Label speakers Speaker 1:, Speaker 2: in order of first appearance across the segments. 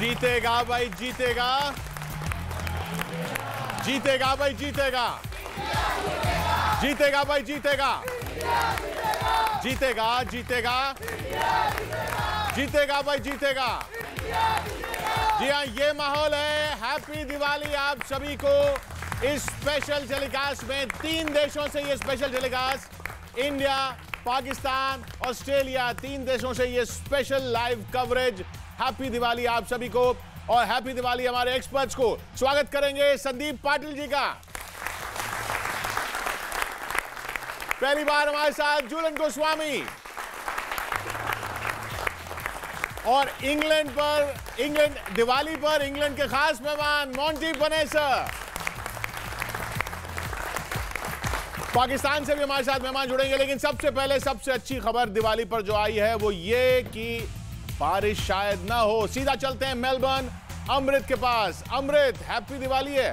Speaker 1: जीतेगा भाई, जीतेगा, जीतेगा भाई, जीतेगा, जीतेगा भाई, जीतेगा, जीतेगा, जीतेगा, जीतेगा भाई, जीतेगा। जी हाँ, ये माहौल है। हैप्पी दिवाली आप सभी को। इस स्पेशल टेलीकास्ट में 3 देशों से ये special telecast, India, Pakistan, Australia, 3 देशों से ये special live coverage. Happy Diwali आप सभी को और हैप्पी दिवाली हमारे एक्सपर्ट्स को। स्वागत करेंगे संदीप पाटिल जी का। पहली बार हमारे साथ झूलन गोस्वामी और इंग्लैंड दिवाली पर इंग्लैंड के खास मेहमान मॉन्टी पनेसर। पाकिस्तान से भी हमारे साथ मेहमान जुड़ेंगे, लेकिन सबसे पहले सबसे अच्छी खबर दिवाली पर जो आई है वो ये कि बारिश शायद ना हो। सीधा चलते हैं मेलबर्न, अमृत के पास। अमृत, हैप्पी दिवाली है।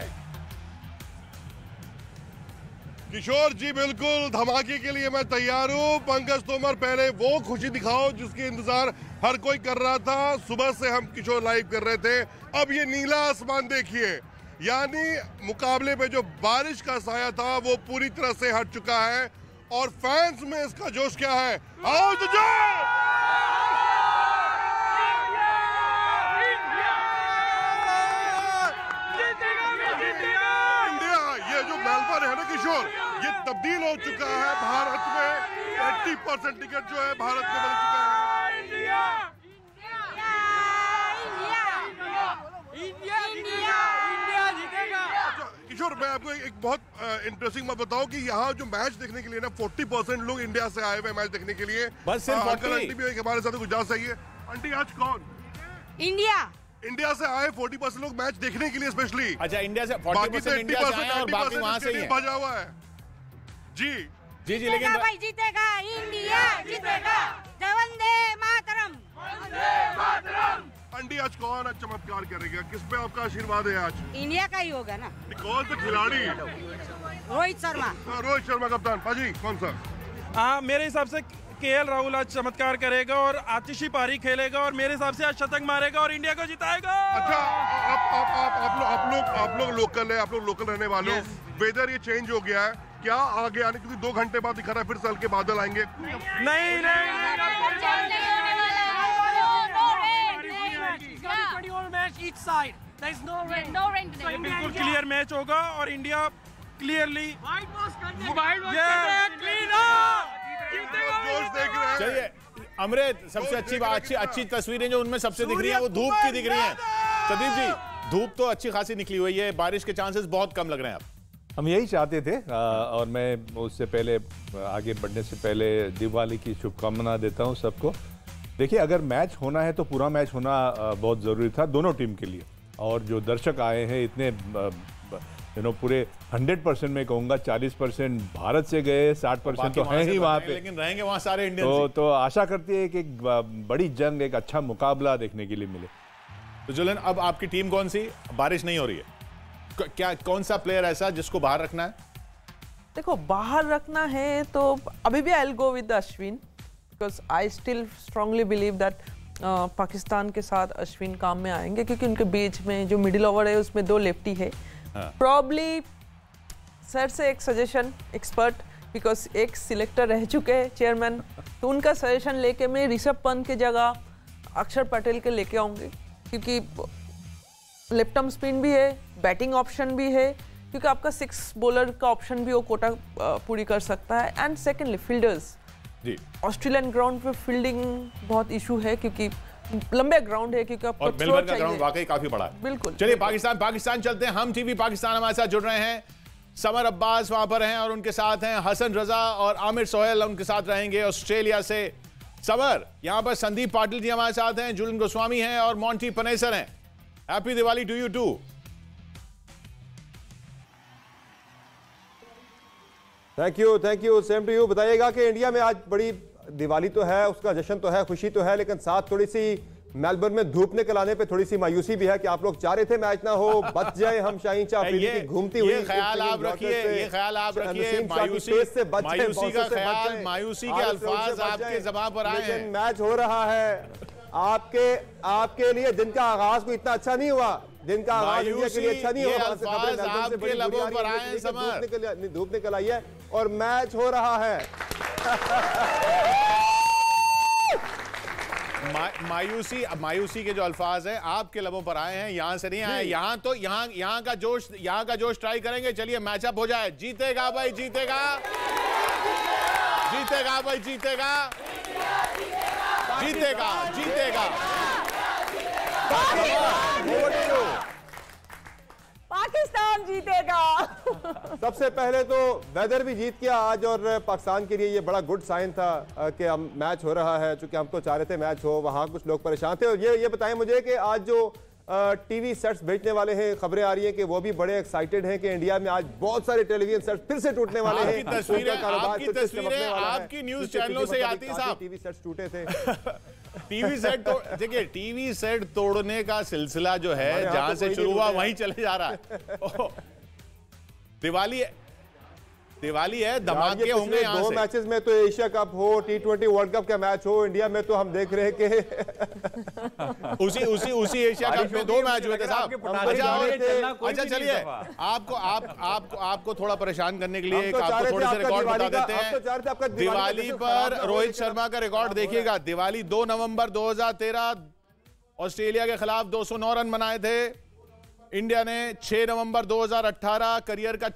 Speaker 2: किशोर जी बिल्कुल, धमाके के लिए मैं तैयार हूँ। पंकज तोमर, पहले वो खुशी दिखाओ जिसके इंतजार हर कोई कर रहा था। सुबह से हम किशोर लाइव कर रहे थे, अब ये नीला आसमान देखिए। यानी मुकाबले में जो बारिश का साया था वो पूरी तरह से हट चुका है और फैंस में इसका जोश क्या है। आओ तो जाओ। है ना किशोर, ये तब्दील हो चुका है। भारत में 80% टिकट जो है भारत में बन चुका है।
Speaker 3: इंडिया जीतेगा।
Speaker 2: किशोर, मैं आपको एक बहुत इंटरेस्टिंग बात बताऊं कि यहाँ जो मैच देखने के लिए ना 40% लोग इंडिया से आए हुए मैच देखने के लिए।
Speaker 1: बस सिर्फ
Speaker 2: अंकल आंटी भी हमारे साथ गुजरात से है। आंटी आज कौन इंडिया से आए 40% लोग मैच देखने के लिए स्पेशली।
Speaker 1: अच्छा, इंडिया से 40% इंडिया से आए और बाकी वहां से ही
Speaker 2: बजा हुआ है। जी
Speaker 1: जी जी, लेकिन
Speaker 3: भाई जीतेगा, इंडिया जीतेगा। वंदे मातरम, वंदे मातरम।
Speaker 2: आंटी आज कौन आज चमत्कार करेगा? किस पे आपका आशीर्वाद है आज?
Speaker 3: इंडिया का ही होगा ना।
Speaker 2: कौन सा खिलाड़ी?
Speaker 3: रोहित शर्मा।
Speaker 2: रोहित शर्मा कप्तान। पाजी कौन सा?
Speaker 4: मेरे हिसाब से केएल राहुल आज चमत्कार करेगा और आतिशी पारी खेलेगा और मेरे हिसाब से आज शतक मारेगा और इंडिया को जिताएगा।
Speaker 2: अच्छा, आप लोग लोकल है, आप लोग लोकल रहने वाले हो। वेदर ये चेंज हो गया है क्या आगे आने, क्योंकि 2 घंटे बाद दिखा रहा है फिर साल के बादल आएंगे?
Speaker 4: नहीं बिल्कुल क्लियर मैच होगा और इंडिया क्लियरली
Speaker 2: जोश देख रहे हैं।
Speaker 1: चलिए अमृत, सबसे अच्छी तस्वीरें जो उनमें सबसे दिख रही है वो धूप की दिख रही है। संदीप जी, धूप तो अच्छी खासी निकली हुई है, बारिश के चांसेस बहुत कम लग रहे हैं अब।
Speaker 5: हम यही चाहते थे और मैं उससे पहले आगे बढ़ने से पहले दिवाली की शुभकामना देता हूं सबको। देखिए, अगर मैच होना है तो पूरा मैच होना बहुत ज़रूरी था दोनों टीम के लिए। और जो दर्शक आए हैं इतने पूरे 100% में कहूँगा 40% भारत से गए, 60% तो हैं ही वहाँ पे,
Speaker 1: लेकिन रहेंगे वहाँ सारे इंडियन।
Speaker 5: तो आशा करती है कि एक बड़ी जंग, एक अच्छा मुकाबला देखने के लिए मिले।
Speaker 1: तो जुलन, अब आपकी टीम कौन सी? बारिश नहीं हो रही है, क्या कौन सा प्लेयर ऐसा जिसको बाहर रखना है?
Speaker 6: देखो, बाहर रखना है तो अभी भी I will go with Ashwin, because I still strongly believe that Pakistan के साथ अश्विन काम में आएंगे, क्योंकि उनके बीच में जो मिडिल ओवर है उसमें 2 लेफ्टी है। प्रॉब्ली सर से एक सजेशन, एक्सपर्ट, बिकॉज एक सिलेक्टर रह चुके हैं चेयरमैन, तो उनका सजेशन लेके मैं ऋषभ पंत की जगह अक्षर पटेल के लेके आऊँगी, क्योंकि लेफ्ट आर्म स्पिन भी है, बैटिंग ऑप्शन भी है, क्योंकि आपका 6 बॉलर का ऑप्शन भी वो कोटा पूरी कर सकता है। एंड सेकेंडली फील्डर्स
Speaker 1: जी,
Speaker 6: ऑस्ट्रेलियन ग्राउंड पे फील्डिंग बहुत इशू है, क्योंकि लंबे ग्राउंड है, क्योंकि आपको
Speaker 1: मेलबर्न का ग्राउंड वाकई काफी बड़ा है।
Speaker 6: बिल्कुल।
Speaker 1: चलिए पाकिस्तान चलते हैं। हम टीवी पाकिस्तान हमारे साथ जुड़ रहे हैं। समर अब्बास वहां पर हैं और उनके साथ हैं हसन रजा और आमिर सोहेल, उनके साथ रहेंगे ऑस्ट्रेलिया से। समर, यहां पर संदीप पाटिल जी हमारे साथ हैं, झूलन गोस्वामी हैं और मॉन्टी पनेसर हैं। Happy Diwali to you too.
Speaker 7: Thank you, same to you. बताइएगा कि इंडिया में आज बड़ी दिवाली तो है, उसका जश्न तो है, खुशी तो है, लेकिन साथ थोड़ी सी मेलबर्न में धूप निकल आने पे थोड़ी सी मायूसी भी है कि आप लोग चाह रहे थे मैच ना हो, बच जाए हम शाहीन शाह अफरीदी की घूमती हुई।
Speaker 1: ये ख्याल आप रखिए, मायूसी के अल्फाज आपके ज़बान पर आए हैं।
Speaker 7: मैच हो रहा है आपके लिए दिन का आगाज कोई इतना अच्छा नहीं हुआ, दिन का आगाज इंडिया के लिए अच्छा नहीं हुआ।
Speaker 1: आपके लबों पर आए हैं समर,
Speaker 7: धूप निकल आई है और मैच हो रहा है।
Speaker 1: मायूसी के जो अल्फाज हैं आपके लबों पर आए हैं, यहां से नहीं आए। यहाँ का जोश ट्राई करेंगे। चलिए मैचअप हो जाए। जीतेगा भाई, जीतेगा भाई, जीतेगा।
Speaker 8: पाकिस्तान जीतेगा।
Speaker 7: सबसे पहले तो वेदर भी जीत गया आज, और पाकिस्तान के लिए ये बड़ा गुड साइन था कि हम मैच हो रहा है, चूंकि हम तो चाह रहे थे मैच हो। वहां कुछ लोग परेशान थे। और ये बताएं मुझे कि आज जो टीवी सेट्स बेचने वाले हैं, खबरें आ रही हैं कि वो भी बड़े एक्साइटेड हैं कि इंडिया में आज बहुत सारे टेलीविजन सेट्स फिर से टूटने वाले हैं।
Speaker 1: आपकी न्यूज चैनलों से आती साहब,
Speaker 7: टीवी सेट्स टूटे थे।
Speaker 1: देखिए टीवी सेट तोड़ने का सिलसिला जो है जहां से शुरू हुआ वहीं चले जा रहा है। दिवाली है, धमाके होंगे यहाँ
Speaker 7: दो
Speaker 1: से।
Speaker 7: मैचेस में तो एशिया कप हो, T20 वर्ल्ड कप का मैच हो, इंडिया में तो हम देख रहे हैं कि
Speaker 1: उसी एशिया कप में 2 मैच हुए थे साहब। अच्छा चलिए, आपको थोड़ा परेशान करने के लिए आपको थोड़े से रिकॉर्ड बता देते हैं। दिवाली पर रोहित शर्मा का रिकॉर्ड देखिएगा। दिवाली 2 नवंबर 2013 ऑस्ट्रेलिया के खिलाफ 209 रन बनाए थे। इंडिया ने 6 नवंबर 2018 करियर का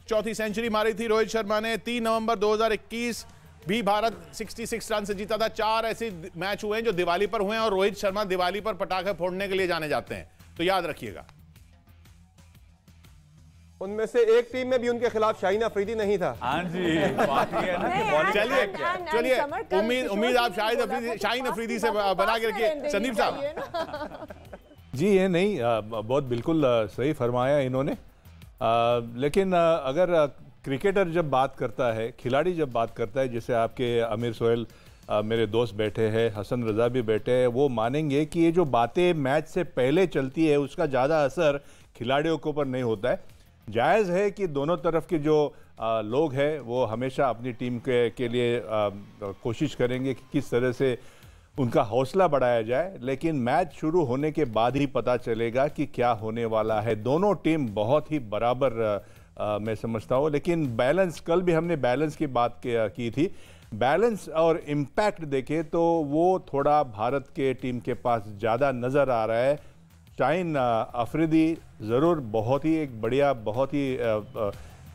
Speaker 1: चौथी सेंचुरी मारी थी रोहित शर्मा ने। 3 नवंबर 2021 भी भारत 66 रन से जीता था। 4 ऐसे मैच हुए हैं जो दिवाली पर हुए हैं, और रोहित शर्मा दिवाली पर पटाखे फोड़ने के लिए जाने जाते हैं, तो याद रखिएगा।
Speaker 7: उनमें से एक टीम में भी उनके खिलाफ शाहीन अफरीदी नहीं था।
Speaker 9: हाँ जी,
Speaker 1: चलिए उम्मीद आप शाहीन अफरीदी से बना के रखिए। संदीप साहब
Speaker 5: जी, ये नहीं, बहुत बिल्कुल सही फरमाया इन्होंने। लेकिन अगर क्रिकेटर जब बात करता है, खिलाड़ी जब बात करता है, जैसे आपके आमिर सोहेल मेरे दोस्त बैठे हैं, हसन रजा भी बैठे हैं, वो मानेंगे कि ये जो बातें मैच से पहले चलती है उसका ज़्यादा असर खिलाड़ियों के ऊपर नहीं होता है। जायज़ है कि दोनों तरफ के जो लोग हैं वो हमेशा अपनी टीम के लिए कोशिश करेंगे कि किस तरह से उनका हौसला बढ़ाया जाए, लेकिन मैच शुरू होने के बाद ही पता चलेगा कि क्या होने वाला है। दोनों टीम बहुत ही बराबर मैं समझता हूँ, लेकिन बैलेंस, कल भी हमने बैलेंस की बात की थी। बैलेंस और इम्पैक्ट देखें तो वो थोड़ा भारत के टीम के पास ज़्यादा नज़र आ रहा है। शाहीन अफरीदी ज़रूर बहुत ही एक बढ़िया, बहुत ही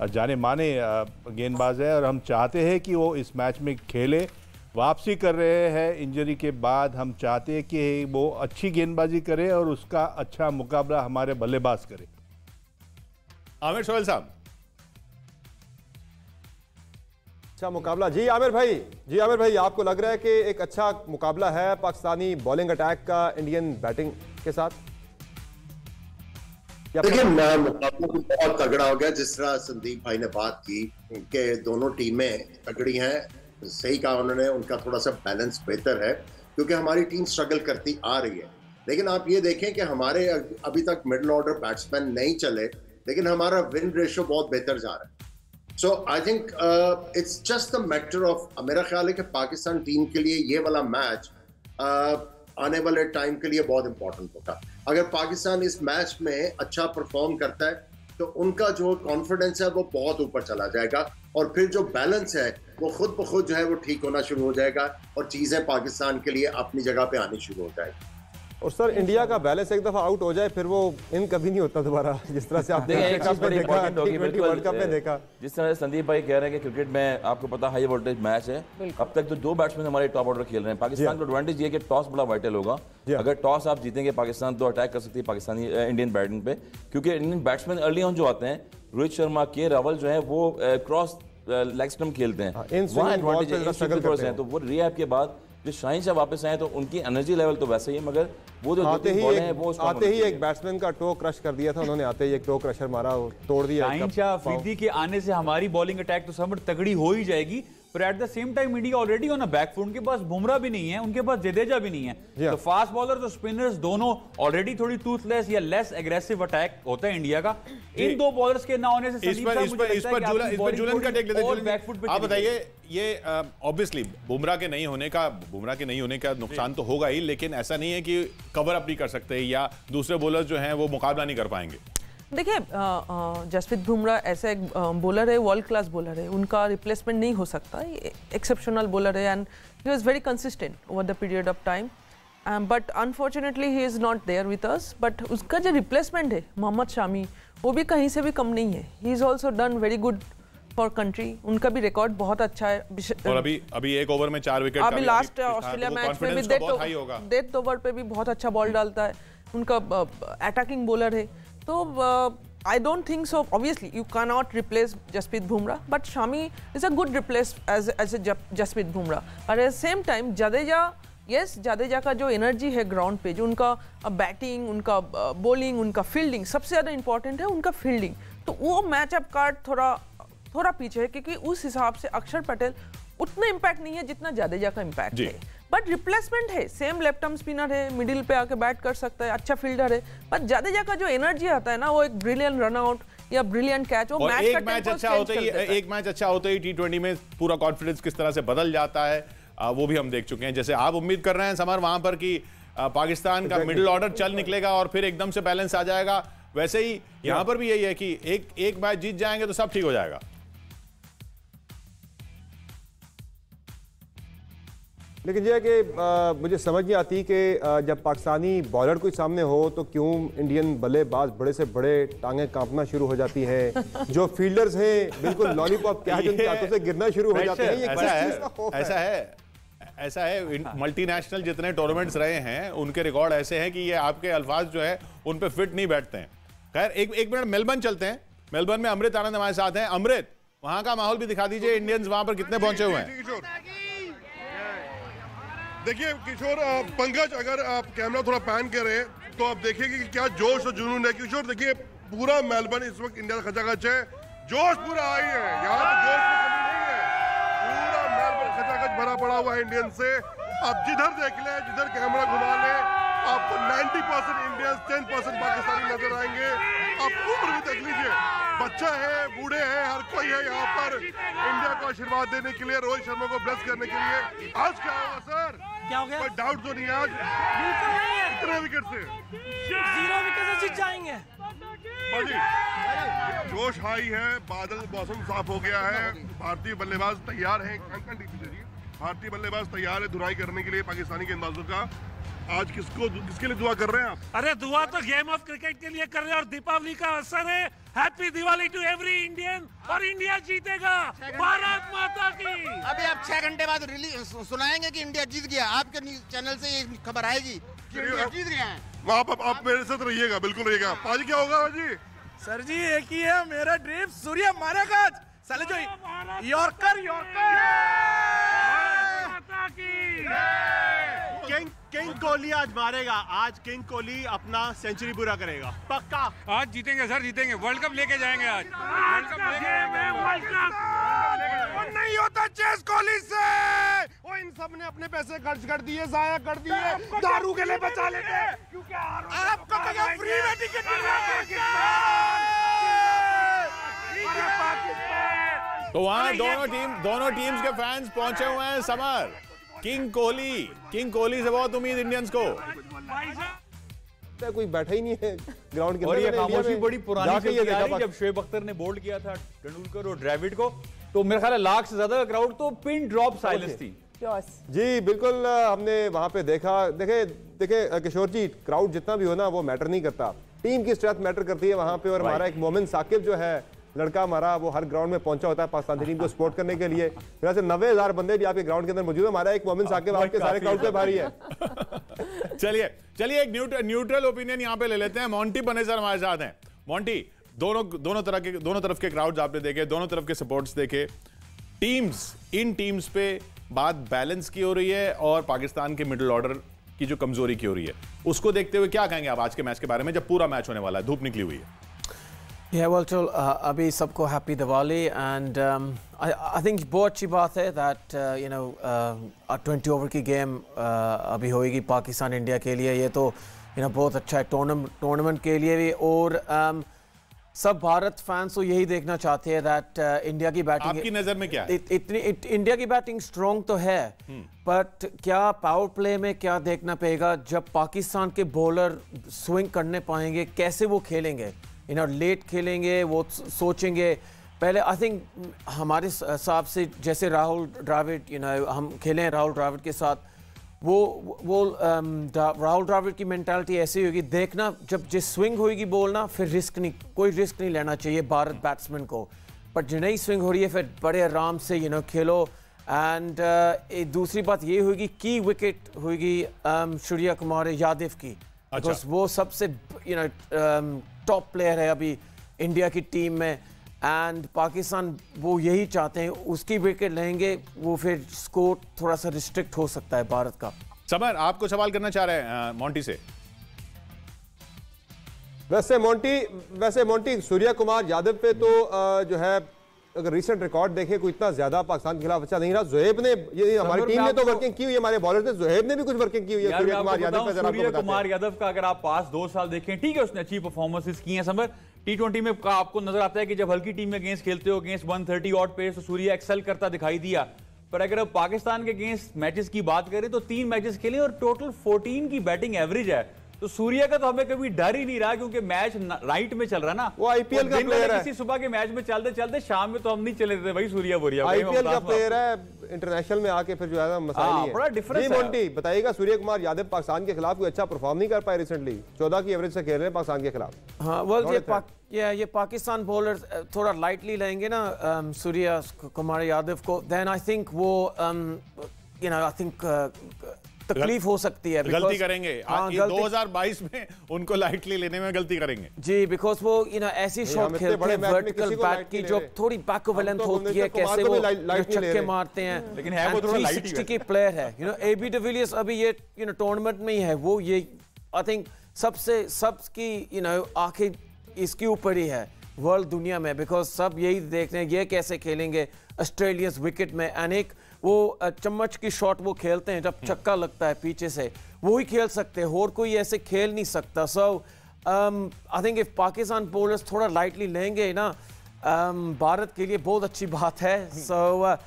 Speaker 5: जाने माने गेंदबाज है, और हम चाहते हैं कि वो इस मैच में खेले। वापसी कर रहे हैं इंजरी के बाद, हम चाहते हैं कि वो अच्छी गेंदबाजी करे और उसका अच्छा मुकाबला हमारे बल्लेबाज करे।
Speaker 1: आमिर सोहेल साहब।
Speaker 7: अच्छा मुकाबला, जी आमिर भाई, आपको लग रहा है कि एक अच्छा मुकाबला है पाकिस्तानी बॉलिंग अटैक का इंडियन बैटिंग के साथ?
Speaker 10: देखिए मुकाबला बहुत तगड़ा हो गया। जिस तरह संदीप भाई ने बात की कि दोनों टीमें तगड़ी हैं, सही कहा उन्होंने। उनका थोड़ा सा बैलेंस बेहतर है क्योंकि हमारी टीम स्ट्रगल करती आ रही है। लेकिन आप ये देखें कि हमारे अभी तक मिडिल ऑर्डर बैट्समैन नहीं चले, लेकिन हमारा विन रेशियो बहुत बेहतर जा रहा है। So I think it's just a matter of, मेरा ख्याल है कि पाकिस्तान टीम के लिए ये वाला मैच आने वाले टाइम के लिए बहुत इंपॉर्टेंट होगा। अगर पाकिस्तान इस मैच में अच्छा परफॉर्म करता है तो उनका जो कॉन्फिडेंस है वो बहुत ऊपर चला जाएगा, और फिर जो बैलेंस है वो खुद ब खुद जो है वो ठीक होना शुरू हो जाएगा, और चीज़ें पाकिस्तान के लिए अपनी जगह पे आनी शुरू हो जाएगी।
Speaker 7: और सर इंडिया का बैलेंस एक दफा आउट हो जाए फिर वो इन कभी नहीं होता दोबारा, जिस तरह से आप
Speaker 9: एक चीज बड़ी इंपॉर्टेंट होगी,
Speaker 7: वर्ल्ड कप में देखा।
Speaker 9: जिस तरह संदीप भाई कह रहे हैं कि क्रिकेट में आपको पता हाई वोल्टेज मैच है, अब तक तो 2 बैट्समैन हमारे टॉप ऑर्डर खेल रहे हैं। पाकिस्तान को एडवांटेज ये कि टॉस बड़ा वाइटल होगा। अगर टॉस आप जीतेंगे पाकिस्तान तो अटैक कर सकती है पाकिस्तानी इंडियन बैटिंग पे, क्योंकि इंडियन बैट्समैन अर्ली ऑन जो आते हैं, रोहित शर्मा, के रावल जो है वो क्रॉस लेग स्टंप खेलते हैं, वहाँ एडवांटेज है। तो वो रिहैब के बाद जो शाहीन शाह वापस आए तो उनकी एनर्जी लेवल तो वैसे ही है, मगर वो जो
Speaker 7: आते ही एक बैट्समैन का टो क्रश कर दिया था उन्होंने, आते ही एक टो क्रशर मारा, तोड़ दिया।
Speaker 11: शाहीन शाह अफरीदी के आने से हमारी बॉलिंग अटैक तो सब तगड़ी हो ही जाएगी,
Speaker 8: पर eight the same time India already on a back foot. उनके पास बुमराह भी नहीं है, उनके पास जडेजा भी नहीं है। तो फास्ट बॉलर तो स्पिनर्स दोनों ऑलरेडी थोड़ी टूथलेस या लेस एग्रेसिव अटैक होता है इंडिया का। इन दो बॉलर्स के ना होने से
Speaker 1: इस पर जुलन का टेक लेते हैं। आप बताइए, ये ऑब्वियसली बुमराह के नहीं होने का नुकसान तो होगा ही, लेकिन ऐसा नहीं है कि कवर अप नहीं कर सकते या दूसरे बॉलर जो हैं वो मुकाबला नहीं कर पाएंगे।
Speaker 6: देखिए, जसप्रीत बुमराह ऐसा एक बॉलर है, वर्ल्ड क्लास बॉलर है, उनका रिप्लेसमेंट नहीं हो सकता। एक्सेप्शनल बॉलर है and he was very consistent over the period of time, but unfortunately he is not there with us. But उसका जो रिप्लेसमेंट है मोहम्मद शामी, वो भी कहीं से भी कम नहीं है। He is also done very good for country, उनका भी रिकॉर्ड बहुत अच्छा है।
Speaker 1: और अभी एक ओवर में 4 विकेट,
Speaker 6: अभी लास्ट ऑस्ट्रेलिया मैच में भी डेथ ओवर पे भी बहुत अच्छा बॉल डालता है, उनका अटैकिंग बॉलर है। तो I don't think so, obviously you can not replace Jasprit Bumrah, but Shami is a good replace as a Jasprit Bumrah. और at the same time Jadeja का जो एनर्जी है ग्राउंड पे, जो उनका बैटिंग, उनका बॉलिंग, उनका फील्डिंग, सबसे ज़्यादा इंपॉर्टेंट है उनका फील्डिंग। तो वो मैचअप कार्ड थोड़ा पीछे है, क्योंकि उस हिसाब से अक्षर पटेल उतना इम्पैक्ट नहीं है जितना जाडेजा का इम्पैक्ट है। बट रिप्लेसमेंट है, सेम लेफ्ट आर्म स्पिनर है, मिडिल पे आके बैट कर सकता है, अच्छा फील्डर है। पर जाडेजा का जो एनर्जी आता है ना, वो एक ब्रिलियंट रन आउट या ब्रिलियंट कैच, वो मैच
Speaker 1: एक मैच अच्छा होता ही T20 में पूरा कॉन्फिडेंस किस तरह से बदल जाता है, वो भी हम देख चुके हैं। जैसे आप उम्मीद कर रहे हैं समर वहां पर कि पाकिस्तान का मिडिल ऑर्डर चल निकलेगा और फिर एकदम से बैलेंस आ जाएगा, वैसे ही यहां पर भी यही है कि एक मैच जीत जाएंगे तो सब ठीक हो जाएगा।
Speaker 7: लेकिन यह है कि मुझे समझ नहीं आती कि जब पाकिस्तानी बॉलर कोई सामने हो तो क्यों इंडियन बल्लेबाज बड़े से बड़े टांगें कांपना शुरू हो जाती हैं। जो फील्डर्स हैं बिल्कुल लॉलीपॉप कैच उनके हाथों से गिरना शुरू हो जाते हैं।
Speaker 1: ऐसा है मल्टीनेशनल जितने टूर्नामेंट्स रहे हैं उनके रिकॉर्ड ऐसे हैं कि ये आपके अल्फाज जो है उन पे फिट नहीं बैठते हैं। खैर एक मिनट मेलबर्न चलते हैं। मेलबर्न में अमृत आनंद हमारे साथ हैं। अमृत, वहां का माहौल भी दिखा दीजिए, इंडियंस वहां पर कितने पहुंचे हुए हैं?
Speaker 2: देखिए किशोर, पंकज, अगर आप कैमरा थोड़ा पैन करें तो आप देखेंगे कि क्या जोश और जुनून है। किशोर देखिए, पूरा मेलबर्न इस वक्त इंडिया का खचाखच है, जोश पूरा आई है, यहाँ पे जोश की कमी नहीं है, पूरा मेलबर्न खचाखच भरा पड़ा हुआ है इंडियन से। आप जिधर देख लें, जिधर कैमरा घुमा लें, आपको 90% इंडियंस, 10% पाकिस्तानी नजर आएंगे। आप उम्र भी देख लीजिए, बच्चा है, बूढ़े हैं, हर कोई है यहाँ पर इंडिया को आशीर्वाद देने के लिए, रोहित शर्मा को ब्लेस करने के लिए। आज क्या होगा सर?
Speaker 11: क्या हो गया?
Speaker 2: कोई डाउट तो नहीं है आज?
Speaker 11: बिल्कुल नहीं है।
Speaker 2: कितने विकेट से?
Speaker 11: 0 विकेट से जीत जाएंगे।
Speaker 2: जोश हाई है, बादल, मौसम साफ हो गया है, भारतीय बल्लेबाज तैयार है। भारतीय बल्लेबाज तैयार है धुनाई करने के लिए पाकिस्तानी गेंदबाजों का। आज किसके लिए दुआ कर रहे हैं आप?
Speaker 11: अरे दुआ तो गेम ऑफ क्रिकेट के लिए कर रहे हैं और दीपावली का अवसर है। Happy Diwali to every Indian और इंडिया जीतेगा। भारत माता की।
Speaker 12: अभी आप 6 घंटे बाद सुनाएंगे कि इंडिया जीत गया। आपके न्यूज चैनल से ये खबर आएगी कि इंडिया जीत गया है।
Speaker 2: आप मेरे साथ रहिएगा, बिल्कुल रहिएगा। पाजी क्या होगा जी?
Speaker 11: सर जी एक ही है मेरा ड्रीम, सूर्य मारेगा साले जो यॉर्कर
Speaker 13: किंग कोहली आज मारेगा। आज किंग कोहली अपना सेंचुरी पूरा करेगा, पक्का।
Speaker 4: आज जीतेंगे सर, जीतेंगे, वर्ल्ड कप लेके जाएंगे आज। वर्ल्ड कप
Speaker 13: नहीं होता चेस कोहली से। वो इन सब ने अपने पैसे खर्च कर दिए, जाया कर दिए, दारू के लिए बचा लेते क्योंकि आपको फ्री में टिकट मिल रहा है।
Speaker 1: तो वहाँ दोनों टीम्स के फैंस पहुंचे हुए हैं। समर, किंग कोहली से बहुत उम्मीद इंडियंस को।
Speaker 7: कोई बैठा ही नहीं है ग्राउंड के
Speaker 8: अंदर। और ये खामोशी बड़ी पुरानी चलती आ रही। जब शोएब अख्तर ने बोल्ड किया था तेंदुलकर और द्रविड़ को, तो मेरे ख्याल 1 लाख से ज्यादा क्राउड, तो पिन ड्रॉप साइलेंस थी।
Speaker 7: जी बिल्कुल, हमने वहां पे देखा। देखे किशोर जी, क्राउड जितना भी हो ना वो मैटर नहीं करता, टीम की स्ट्रेंथ मैटर करती है वहां पे। और हमारा एक मोमिन साकिब जो है लड़का हमारा, वो हर ग्राउंड में पहुंचा होता है पाकिस्तान टीम को सपोर्ट करने के लिए। मेरा से 90,000 बंदे भी आपके ग्राउंड के अंदर मौजूद है। हमारा एक मोमिन साकिब आपके सारे क्राउड पे भारी है।
Speaker 1: चलिए एक न्यूट्रल ओपिनियन यहाँ पे ले लेते हैं। मोंटी बनेसर हमारे साथ हैं। मोंटी, दोनों तरफ के क्राउड्स आपने देखे, दोनों तरफ के सपोर्ट्स देखे। इन टीम्स पे बात बैलेंस की हो रही है और पाकिस्तान के मिडिल ऑर्डर की जो कमजोरी की हो रही है, उसको देखते हुए क्या कहेंगे आप आज के मैच के बारे में, जब पूरा मैच होने वाला है, धूप निकली हुई है?
Speaker 14: Yeah, well, अभी सबको happy Diwali and I think बहुत अच्छी बात है दैट 20 ओवर की गेम अभी होएगी पाकिस्तान इंडिया के लिए। ये तो बहुत अच्छा है टूर्नामेंट के लिए भी, और सब भारत फैंस तो यही देखना चाहते हैं दैट इंडिया की बैटिंग।
Speaker 1: आपकी नज़र में क्या है?
Speaker 14: इंडिया की बैटिंग स्ट्रॉन्ग तो है, बट क्या पावर प्ले में क्या देखना पड़ेगा जब पाकिस्तान के बॉलर स्विंग करने पाएंगे, कैसे वो खेलेंगे, लेट खेलेंगे, वो सोचेंगे पहले। आई थिंक हमारे हिसाब से जैसे राहुल द्रविड़ हम खेले हैं राहुल द्रविड़ के साथ, वो राहुल द्रविड़ की मेंटालिटी ऐसी होगी, देखना जब जिस स्विंग होगी बॉल ना, फिर कोई रिस्क नहीं लेना चाहिए भारत बैट्समैन को। पर जो नई स्विंग हो रही है फिर बड़े आराम से खेलो। एंड दूसरी बात ये होगी की विकेट होगी सूर्य कुमार यादव की, बिकॉज वो सबसे टॉप प्लेयर है अभी इंडिया की टीम में, एंड पाकिस्तान वो यही चाहते हैं उसकी विकेट लेंगे, वो फिर स्कोर थोड़ा सा रिस्ट्रिक्ट हो सकता है भारत का।
Speaker 1: समर, आपको सवाल करना चाह रहे हैं मोंटी से।
Speaker 7: वैसे मोंटी सूर्य कुमार यादव पे तो जो है अगर रिसेंट रिकॉर्ड देखें कोई इतना ज्यादा पाकिस्तान के खिलाफ अच्छा नहीं रहा। जोहेब ने, ये हमारी टीम ने तो वर्किंग की हुई है, हमारे बॉलर ने, जोहेब ने भी कुछ वर्किंग की हुई है सूर्य कुमार यादव पे।
Speaker 8: सूर्य कुमार यादव का अगर आप पास 2 साल देखें, ठीक है उसने अच्छी परफॉर्मेंसेस की हैं समर। T20 में आपको नजर आता है कि जब हल्की टीम में अगेंस्ट खेलते हो, अगेंस्ट 130 ऑड पेस, तो सूर्य एक्सेल करता दिखाई दिया। पर अगर अब पाकिस्तान के अगेंस्ट मैचेस की बात करें तो 3 मैचेस खेले और टोटल 14 की बैटिंग एवरेज है, तो सूर्य का तो हमें कभी डर ही नहीं रहा, क्योंकि मैच राइट में चल रहा ना।
Speaker 7: वो आईपीएल का प्लेयर है,
Speaker 8: किसी सुबह के मैच में चलते चलते शाम में तो हम नहीं चले थे भाई सूर्य बोरिया।
Speaker 7: आईपीएल का प्लेयर है, इंटरनेशनल में आके फिर जो है मसाइल नहीं है।
Speaker 8: बड़ा डिफरेंस है।
Speaker 7: मोंटी बताइएगा, सूर्य कुमार यादव पाकिस्तान के खिलाफ कोई अच्छा परफॉर्म नहीं कर पाए रिसेंटली, 14 की एवरेज से खेल रहे हैं पाकिस्तान के खिलाफ।
Speaker 14: हाँ, ये पाकिस्तान बॉलर थोड़ा लाइटली लेंगे ना सूर्य कुमार यादव को, देन आई थिंक वो आई थिंक तकलीफ हो सकती है,
Speaker 1: गलती करेंगे। 2022 में उनको लाइटली लेने में गलती करेंगे
Speaker 14: जी, बिकॉज वो ऐसी शॉट खेलते हैं वर्टिकल बैट की जो थोड़ी बैक वेलेंथ होती है, कैसे वो छक्के मारते हैं,
Speaker 8: लेकिन है वो थोड़ा
Speaker 14: 360 की प्लेयर है। एबी डिविलियर्स अभी ये टूर्नामेंट में ही है, वो ये आई थिंक सबकी आंखें इसके ऊपर ही है वर्ल्ड दुनिया में, बिकॉज सब यही देख रहे हैं ये कैसे खेलेंगे ऑस्ट्रेलियंस विकेट में। एंड एक वो चम्मच की शॉट वो खेलते हैं जब छक्का लगता है पीछे से, वो ही खेल सकते हैं, और कोई ऐसे खेल नहीं सकता। So I think if Pakistan bowlers थोड़ा लाइटली लेंगे ना, भारत के लिए बहुत अच्छी बात है। सो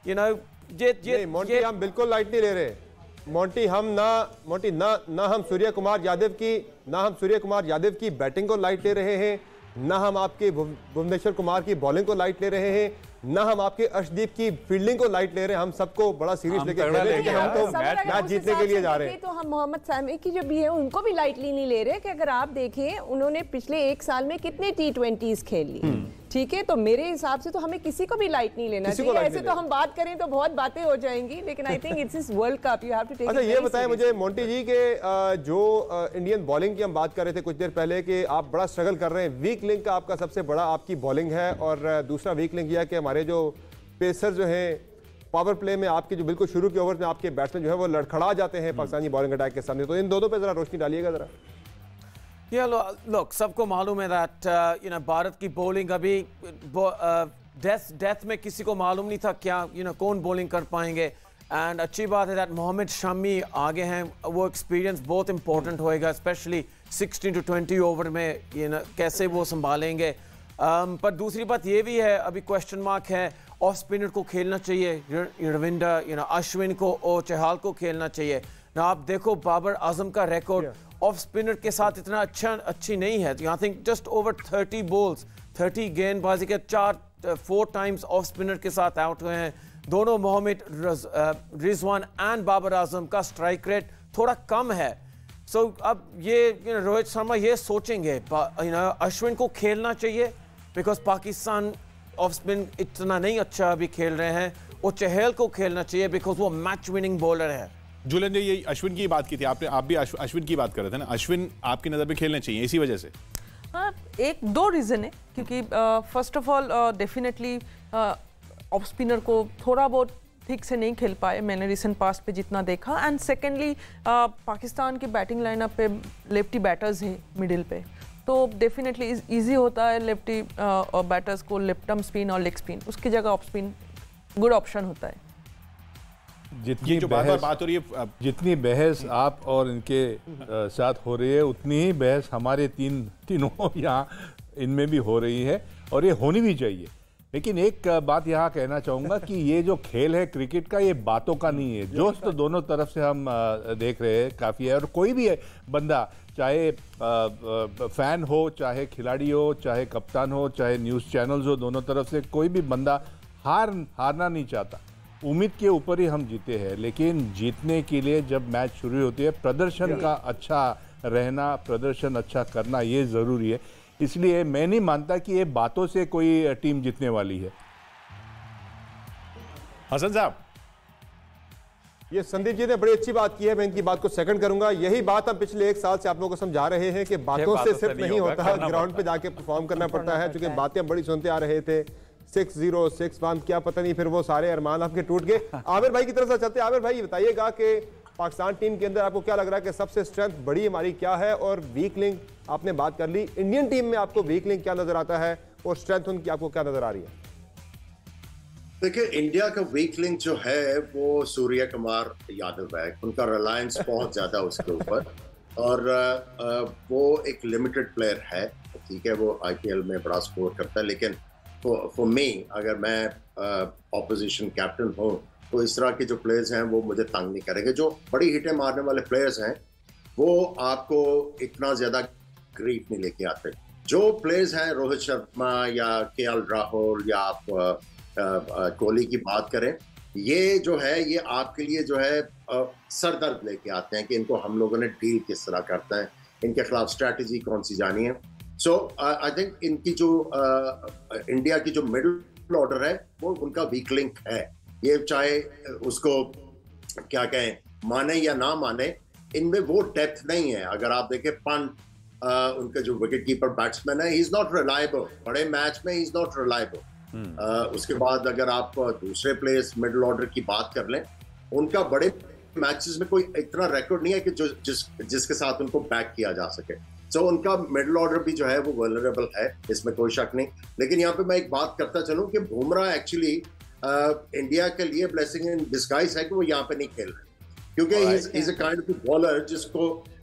Speaker 7: ये मोंटी हम बिल्कुल लाइट नहीं ले रहे। मोंटी ना हम सूर्य कुमार यादव की बैटिंग को लाइट ले रहे हैं, ना हम आपके भुवनेश्वर कुमार की बॉलिंग को लाइट ले रहे हैं, ना हम आपके अर्शदीप की फील्डिंग को लाइट ले रहे हैं। हम सबको बड़ा सीरियस लेके खेल रहे हैं कि हम तो मैच जीतने के लिए जा रहे हैं।
Speaker 15: तो हम मोहम्मद सामी की जो भी है उनको भी लाइटली नहीं ले रहे, कि अगर आप देखें उन्होंने पिछले 1 साल में कितने T20s खेल ली, ठीक है, तो मेरे हिसाब से तो हमें किसी को भी लाइट नहीं लेना चाहिए। ऐसे तो हम बात करें तो बहुत बातें हो जाएंगी, लेकिन I think it's world cup, you have to take it.
Speaker 7: अच्छा, ये बताएं मुझे मोंटी जी के जो इंडियन बॉलिंग की हम बात कर रहे थे कुछ देर पहले कि आप बड़ा स्ट्रगल कर रहे हैं, वीक लिंक का आपका सबसे बड़ा आपकी बॉलिंग है, और दूसरा वीक लिंक यह है कि हमारे जो पेसर जो हैं पावर प्ले में आपके जो बिल्कुल शुरू के ओवर में आपके बैट्समैन जो है वो लड़खड़ा जाते हैं पाकिस्तानी बॉलिंग अटैक के सामने, तो इन दोनों पे जरा रोशनी डालिएगा जरा।
Speaker 14: लोग सबको मालूम है दैट भारत की बॉलिंग अभी डेथ में किसी को मालूम नहीं था क्या कौन बॉलिंग कर पाएंगे। एंड अच्छी बात है दैट मोहम्मद शमी आगे हैं, वो एक्सपीरियंस बहुत इंपॉर्टेंट होएगा, स्पेशली 16 to 20 ओवर में कैसे वो संभालेंगे। पर दूसरी बात ये भी है, अभी क्वेश्चन मार्क है, ऑफ स्पिनर को खेलना चाहिए, रविंद्र अश्विन को और चहल को खेलना चाहिए ना। आप देखो बाबर आजम का रिकॉर्ड ऑफ स्पिनर के साथ इतना अच्छी नहीं है, तो I think just over 30 balls 30 गेंदबाजी के 4 टाइम्स ऑफ स्पिनर के साथ आउट हुए हैं दोनों। मोहम्मद रिजवान एंड बाबर आजम का स्ट्राइक रेट थोड़ा कम है। सो अब ये रोहित शर्मा ये सोचेंगे अश्विन को खेलना चाहिए, बिकॉज पाकिस्तान ऑफ स्पिन इतना नहीं अच्छा अभी खेल रहे हैं, और चहल को खेलना चाहिए बिकॉज वो मैच विनिंग बॉलर है।
Speaker 1: जुलन जी, ये अश्विन की बात की थी आपने, आप भी अश्विन की बात कर रहे थे ना, अश्विन आपकी नज़र में खेलने चाहिए इसी वजह से?
Speaker 6: हाँ, 1-2 रीज़न है, क्योंकि first of all definitely off spinner को थोड़ा बहुत ठीक से नहीं खेल पाए मैंने रिसेंट पास्ट पे जितना देखा, एंड सेकेंडली पाकिस्तान की बैटिंग लाइनअप पे लेफ्टी बैटर्स हैं मिडिल पे, तो डेफिनेटली इजी होता है लेफ्टी और बैटर्स को लेफ्ट स्पिन और लेग स्पिन, उसकी जगह ऑफ स्पिन गुड ऑप्शन होता है।
Speaker 5: जितनी बात हो रही है, जितनी बहस आप और इनके साथ हो रही है, उतनी ही बहस हमारे तीनों यहाँ इनमें भी हो रही है और ये होनी भी चाहिए। लेकिन एक बात यहाँ कहना चाहूँगा कि ये जो खेल है क्रिकेट का, ये बातों का नहीं है। जोश तो दोनों तरफ से हम देख रहे हैं काफ़ी है, और कोई भी बंदा चाहे फैन हो, चाहे खिलाड़ी हो, चाहे कप्तान हो, चाहे न्यूज़ चैनल्स हो, दोनों तरफ से कोई भी बंदा हारना नहीं चाहता। उम्मीद के ऊपर ही हम जीते हैं, लेकिन जीतने के लिए जब मैच शुरू होती है प्रदर्शन का अच्छा रहना, प्रदर्शन अच्छा करना ये ज़रूरी है। इसलिए मैं नहीं मानता कि ये बातों से कोई टीम जीतने वाली है।
Speaker 1: हसन साहब,
Speaker 7: ये संदीप जी ने बड़ी अच्छी बात की है, मैं इनकी बात को सेकंड करूंगा। यही बात हम पिछले 1 साल से आप लोगों को समझा रहे हैं कि बातों से सिर्फ नहीं होता, ग्राउंड पे जाके परफॉर्म करना पड़ता है। क्योंकि बातें बड़ी सुनते आ रहे थे, 6-0 6-1 क्या पता नहीं, फिर वो सारे अरमान आपके टूट गए। आमिर भाई की तरफ से चलते। आमिर भाई बताइएगा कि पाकिस्तान टीम के अंदर आपको क्या लग रहा है कि सबसे स्ट्रेंथ बड़ी हमारी क्या है, और वीक लिंक आपने बात कर ली, इंडियन टीम में आपको वीक लिंक क्या नजर आता है और स्ट्रेंथ उनकी आपको क्या नजर आ रही है?
Speaker 10: देखिए, इंडिया का वीक लिंक जो है वो सूर्य कुमार यादव है। उनका रिलायंस बहुत ज्यादा उसके ऊपर, और वो एक लिमिटेड प्लेयर है, ठीक है, वो IPL में बड़ा स्कोर करता है। लेकिन फॉर मी, अगर मैं ऑपोजिशन कैप्टन हूँ तो इस तरह के जो प्लेयर्स हैं वो मुझे तंग नहीं करेंगे। जो बड़ी हिटें मारने वाले प्लेयर्स हैं वो आपको इतना ज्यादा ग्रीफ नहीं लेके आते। जो प्लेयर्स हैं, रोहित शर्मा या KL राहुल या आप कोहली की बात करें, ये जो है ये आपके लिए जो है सरदर्द लेके आते हैं कि इनको हम लोगों ने डील किस तरह करते हैं, इनके खिलाफ स्ट्रैटेजी कौन सी जानी है। सो आई थिंक इनकी जो इंडिया की जो मिडिल ऑर्डर है वो उनका वीक लिंक है। ये चाहे उसको क्या कहें, माने या ना माने, इनमें वो डेप्थ नहीं है। अगर आप देखें पंत, उनके जो विकेट कीपर बैट्समैन है, ही इज नॉट रिलायबल। बड़े मैच में ही इज नॉट रिलायबल। उसके बाद अगर आप दूसरे प्लेयर्स मिडिल ऑर्डर की बात कर लें, उनका बड़े मैचेस में कोई इतना रिकॉर्ड नहीं है कि जिसके साथ उनको बैक किया जा सके। सो उनका मिडिल ऑर्डर भी जो है वो वल्नरेबल है, इसमें कोई शक नहीं। लेकिन यहाँ पे मैं एक बात करता चलूं कि बुमराह एक्चुअली इंडिया के लिए ब्लेसिंग इन डिस्गाइज है कि वो यहाँ पे नहीं खेल रहे, क्योंकि is a kind of bowler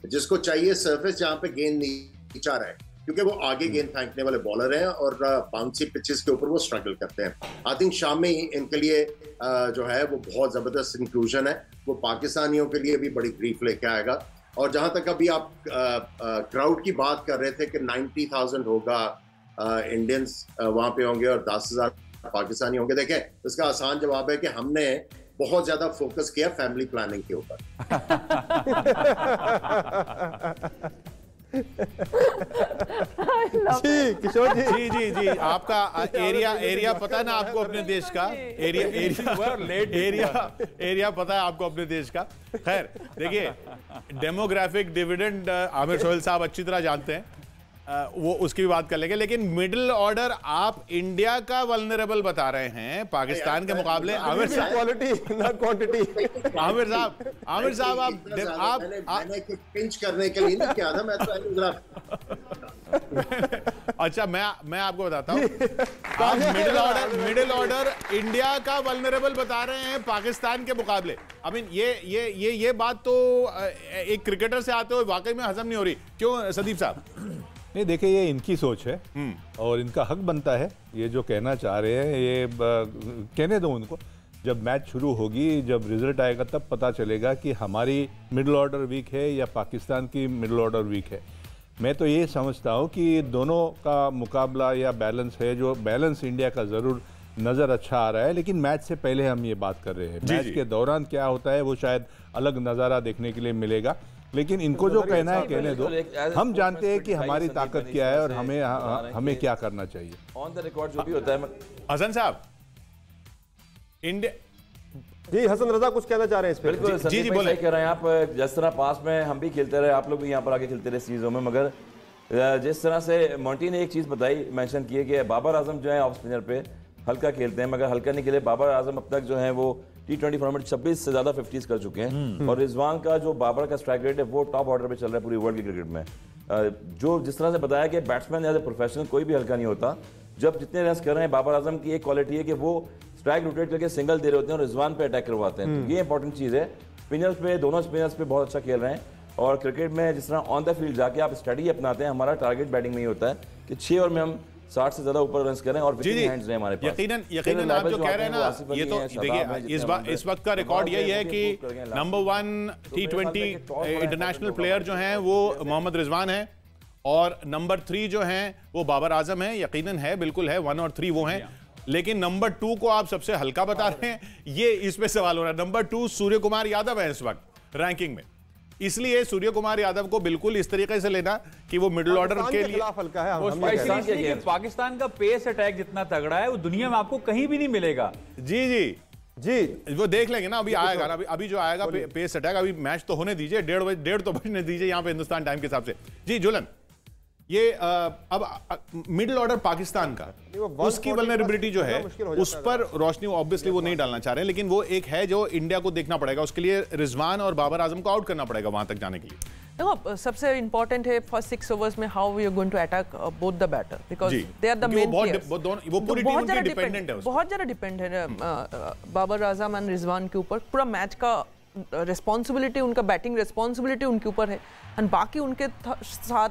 Speaker 10: जिसको चाहिए सरफेस जहाँ पे गेंद नीचा रहे, क्योंकि वो आगे गेंद फेंकने वाले बॉलर हैं और बाउंसी पिचेस के ऊपर वो स्ट्रगल करते हैं। आई थिंक शामी इनके लिए जो है वो बहुत जबरदस्त इंक्लूजन है। वो पाकिस्तानियों के लिए भी बड़ी ग्रीफ लेके आएगा। और जहां तक अभी आप क्राउड की बात कर रहे थे कि 90,000 होगा, इंडियंस वहां पे होंगे और 10,000 पाकिस्तानी होंगे, देखें इसका आसान जवाब है कि हमने बहुत ज्यादा फोकस किया फैमिली प्लानिंग के ऊपर।
Speaker 7: जी किशोर जी,
Speaker 1: जी आपका एरिया पता है ना आपको अपने देश का, एरिया पता है आपको अपने देश का। खैर देखिए, डेमोग्राफिक डिविडेंड आमिर सोहेल साहब अच्छी तरह जानते हैं, वो उसकी भी बात कर लेंगे। लेकिन मिडिल ऑर्डर आप इंडिया का वल्नरेबल बता रहे हैं पाकिस्तान के मुकाबले। आमिर साहब,
Speaker 7: क्वालिटी ना क्वांटिटी।
Speaker 1: आमिर साहब आप
Speaker 10: मैंने पिंच करने के लिए नहीं किया था, मैं तो
Speaker 1: अच्छा मैं आपको बताता हूँ, आप मिडिल ऑर्डर इंडिया का वल्नरेबल बता रहे हैं पाकिस्तान के मुकाबले। आई मीन ये बात तो एक क्रिकेटर से आते हुए वाकई में हजम नहीं हो रही। क्यों संदीप साहब?
Speaker 5: नहीं देखिए, ये इनकी सोच है और इनका हक बनता है ये जो कहना चाह रहे हैं, ये कहने दो उनको। जब मैच शुरू होगी, जब रिजल्ट आएगा तब पता चलेगा कि हमारी मिडिल ऑर्डर वीक है या पाकिस्तान की मिडिल ऑर्डर वीक है। मैं तो ये समझता हूँ कि दोनों का मुकाबला या बैलेंस है, जो बैलेंस इंडिया का ज़रूर नज़र अच्छा आ रहा है। लेकिन मैच से पहले हम ये बात कर रहे हैं, मैच के दौरान क्या होता है वो शायद अलग नज़ारा देखने के लिए मिलेगा। लेकिन इनको जो कहना है कहने दो, हम जानते हैं कि हमारी ताकत क्या है और हमें क्या करना चाहिए।
Speaker 9: ऑन द रिकॉर्ड जो भी होता है।
Speaker 1: हसन साहब, इंडिया
Speaker 7: जी, हसन रजा कुछ कहना चाह रहे हैं इस पे?
Speaker 9: बिल्कुल जी बोले, कह रहे हैं आप। जिस तरह पास में हम भी खेलते रहे, आप लोग भी यहाँ पर आके खेलते रहे सीरीजों में, मगर जिस तरह से मोंटी ने एक चीज़ बताई, मेंशन की है कि बाबर आजम जो है ऑफ स्पिनर पे हल्का खेलते हैं, मगर हल्का नहीं खेले। बाबर आजम अब तक जो है वो T20 फॉर्मेट 26 से ज्यादा 50s कर चुके हैं। और रिजवान का जो बाबर का स्ट्राइक रेट है वो टॉप ऑर्डर पे चल रहा है पूरी वर्ल्ड की क्रिकेट में। जो जिस तरह से बताया कि बैट्समैन एज ए प्रोफेशनल कोई भी हल्का नहीं होता। जब जितने रन कर रहे हैं, बाबर आजम की एक क्वालिटी है कि वो स्ट्राइक रोटेट करके सिंगल दे रहे होते हैं और रिजवान पे अटैक करवाते हैं। तो ये इंपॉर्टेंट चीज है। स्पिनर्स पे, दोनों स्पिनर्स पे बहुत अच्छा खेल रहे हैं। और क्रिकेट में जिस तरह ऑन द फील्ड जाके आप स्ट्रेटजी अपनाते हैं, हमारा टारगेट बैटिंग में ही होता है कि 6 ओवर में हम 60 से ज्यादा ऊपर रन करें और विकेट हैंड्स रहे हमारे पास।
Speaker 1: यकीनन आप जो कह रहे हैं ना, ये तो देखिए इस वक्त का रिकॉर्ड यही है कि नंबर 1 T20 इंटरनेशनल प्लेयर जो हैं वो मोहम्मद रिजवान है और नंबर 3 जो हैं वो बाबर आजम है। यकीनन है, बिल्कुल है, 1 और 3 वो हैं। लेकिन नंबर 2 को आप सबसे हल्का बता रहे हैं, ये इस पे सवाल हो रहा है। नंबर 2 सूर्य कुमार यादव है इस वक्त रैंकिंग में, इसलिए सूर्य कुमार यादव को बिल्कुल इस तरीके से लेना कि वो मिडिल ऑर्डर के लिए
Speaker 7: हल्का है।
Speaker 8: पाकिस्तान का पेस अटैक जितना तगड़ा है वो दुनिया में आपको कहीं भी नहीं मिलेगा।
Speaker 1: जी जी जी, वो देख लेंगे ना, अभी आएगा ना, अभी जो आएगा पेस अटैक। अभी मैच तो होने दीजिए, 1:30 तो बजने दीजिए यहाँ पे हिंदुस्तान टाइम के हिसाब से। जी जुलन, ये अब मिडिल ऑर्डर पाकिस्तान का, उसकी वल्नरेबिलिटी जो है उस पर रोशनी ऑब्वियसली वो नहीं डालना चाह रहे हैं, लेकिन वो एक है जो इंडिया को देखना पड़ेगा। उसके लिए रिजवान और बाबर आजम को आउट करना पड़ेगा वहां तक जाने के लिए।
Speaker 6: देखो, सबसे इंपॉर्टेंट है फर्स्ट 6 ओवर्स में how we are going to attack both the batter, because they are the main players.
Speaker 1: वो पूरी टीम उनकी डिपेंडेंट है,
Speaker 6: बहुत ज्यादा डिपेंड है बाबर आजम एंड रिजवान के ऊपर। पूरा मैच का रिस्पॉन्सिबिलिटी, उनका बैटिंग रिस्पॉन्सिबिलिटी उनके ऊपर है एंड बाकी उनके साथ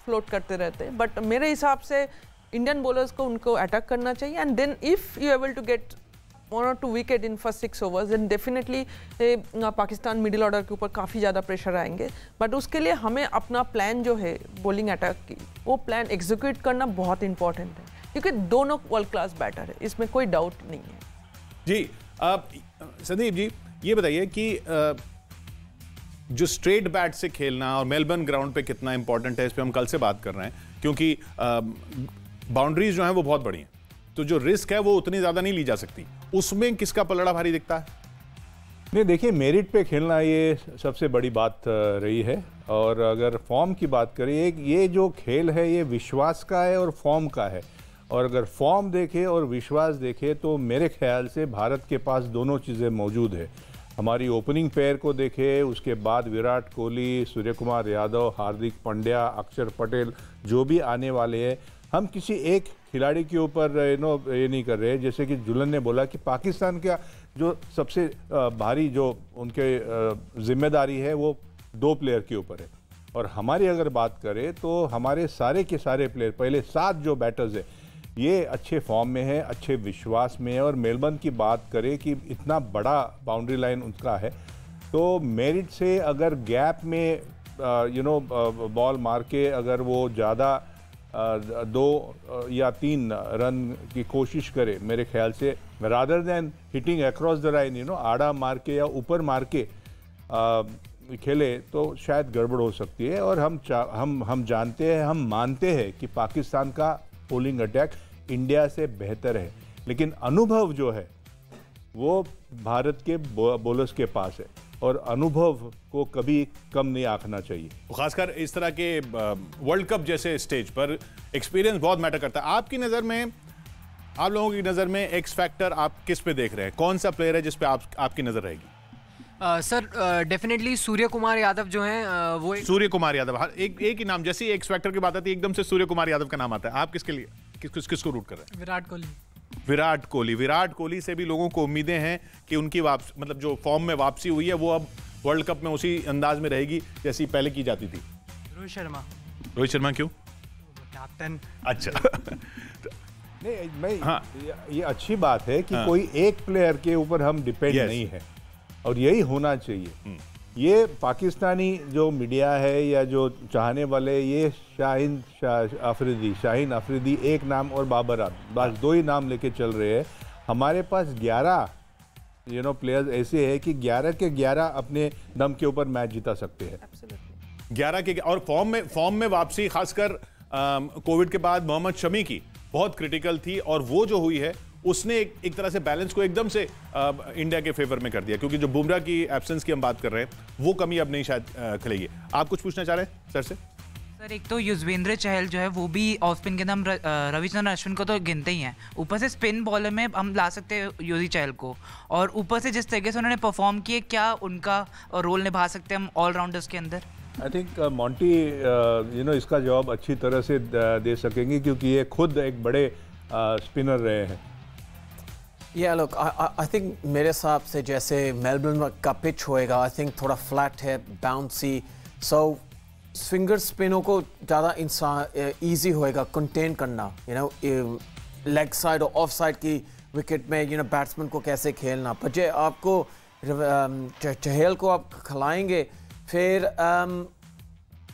Speaker 6: फ्लोट करते रहते हैं। बट मेरे हिसाब से इंडियन बॉलर्स को उनको अटैक करना चाहिए and then if you able to get 1 or 2 wicket in first 6 overs then definitely Pakistan middle order के ऊपर काफ़ी ज़्यादा प्रेशर आएंगे। बट उसके लिए हमें अपना प्लान जो है बॉलिंग अटैक की, वो प्लान एग्जीक्यूट करना बहुत इंपॉर्टेंट है, क्योंकि दोनों वर्ल्ड क्लास बैटर है, इसमें कोई डाउट नहीं है।
Speaker 1: जी संदीप जी, ये बताइए कि जो स्ट्रेट बैट से खेलना और मेलबर्न ग्राउंड पे कितना इंपॉर्टेंट है, इस पे हम कल से बात कर रहे हैं, क्योंकि बाउंड्रीज जो हैं वो बहुत बड़ी हैं, तो जो रिस्क है वो उतनी ज्यादा नहीं ली जा सकती। उसमें किसका पलड़ा भारी दिखता है?
Speaker 5: नहीं, देखिए, मेरिट पे खेलना ये सबसे बड़ी बात रही है। और अगर फॉर्म की बात करें, ये जो खेल है ये विश्वास का है और फॉर्म का है। और अगर फॉर्म देखे और विश्वास देखे तो मेरे ख्याल से भारत के पास दोनों चीज़ें मौजूद है। हमारी ओपनिंग पेयर को देखे, उसके बाद विराट कोहली, सूर्य कुमार यादव, हार्दिक पांड्या, अक्षर पटेल जो भी आने वाले हैं, हम किसी एक खिलाड़ी के ऊपर ये नहीं कर रहे। जैसे कि जुलन ने बोला कि पाकिस्तान का जो सबसे भारी जो उनके जिम्मेदारी है वो 2 प्लेयर के ऊपर है। और हमारी अगर बात करें तो हमारे सारे के सारे प्लेयर, पहले 7 जो बैटर्स है, ये अच्छे फॉर्म में है, अच्छे विश्वास में है। और मेलबर्न की बात करें कि इतना बड़ा बाउंड्री लाइन उनका है, तो मेरिट से अगर गैप में बॉल मार के अगर वो ज़्यादा 2 या 3 रन की कोशिश करे, मेरे ख्याल से rather than hitting across the line, आड़ा मार के या ऊपर मार के खेले, तो शायद गड़बड़ हो सकती है। और हम जानते हैं, हम मानते हैं कि पाकिस्तान का बॉलिंग अटैक इंडिया से बेहतर है, लेकिन अनुभव जो है वो भारत के बॉलर्स के पास है और अनुभव को कभी कम नहीं आंकना चाहिए।
Speaker 1: खासकर इस तरह के वर्ल्ड कप जैसे स्टेज पर एक्सपीरियंस बहुत मैटर करता है। आपकी नज़र में, आप लोगों की नज़र में एक्स फैक्टर आप किस पे देख रहे हैं? कौन सा प्लेयर है जिस पे आपकी नज़र रहेगी?
Speaker 16: सर डेफिनेटली सूर्य कुमार यादव जो हैं वो
Speaker 1: सूर्य कुमार यादव, एक ही नाम, जैसे ही एक्स फैक्टर की बात आती है एकदम से सूर्य कुमार यादव का नाम आता है। आप किसके लिए किसको रूट कर रहे हैं?
Speaker 16: विराट कोहली।
Speaker 1: विराट कोहली से भी लोगों को उम्मीदें हैं कि उनकी वापसी, मतलब जो फॉर्म में वापसी हुई है वो अब वर्ल्ड कप में उसी अंदाज में रहेगी जैसी पहले की जाती थी।
Speaker 16: रोहित शर्मा क्यों?
Speaker 1: कैप्टन। अच्छा
Speaker 5: नहीं, हाँ, ये अच्छी बात है कि कोई एक प्लेयर के ऊपर हम डिपेंड नहीं है, और यही होना चाहिए। ये पाकिस्तानी जो मीडिया है या जो चाहने वाले, ये शाहीन अफरीदी एक नाम और बाबर आजम, बस 2 ही नाम लेके चल रहे हैं। हमारे पास 11 प्लेयर्स ऐसे हैं कि 11 के 11 अपने दम के ऊपर मैच जिता सकते हैं।
Speaker 1: 11 के, और फॉर्म में वापसी खासकर कोविड के बाद मोहम्मद शमी की बहुत क्रिटिकल थी, और वो जो हुई है उसने एक तरह से बैलेंस को एकदम से इंडिया के फेवर में कर दिया, क्योंकि जो बुमराह की एब्सेंस की हम बात कर रहे हैं वो कमी अब नहीं शायद खलेगी। आप कुछ पूछना चाह रहे हैं सर से?
Speaker 17: सर एक तो युजवेंद्र चहल जो है वो भी ऑफ स्पिन के नाम रविचंद्रन अश्विन को तो गिनते ही हैं, ऊपर से स्पिन बॉलर में हम ला सकते हैं युजी चहल को, और ऊपर से जिस तरीके से उन्होंने परफॉर्म किए, क्या उनका रोल निभा सकते हैं हम ऑलराउंडर्स के अंदर?
Speaker 5: आई थिंक मॉन्टी इसका जवाब अच्छी तरह से दे सकेंगे क्योंकि ये खुद एक बड़े स्पिनर रहे हैं।
Speaker 14: Yeah, look, I think मेरे हिसाब से जैसे मेलबर्न का पिच होएगा, आई थिंक थोड़ा फ्लैट है, बाउंसी, सो स्विंगर स्पिनों को ज़्यादा ईजी होएगा कंटेन करना, लेग साइड और ऑफ साइड की विकेट में बैट्समैन को कैसे खेलना। पर जो आपको चहल को आप खिलाएंगे फिर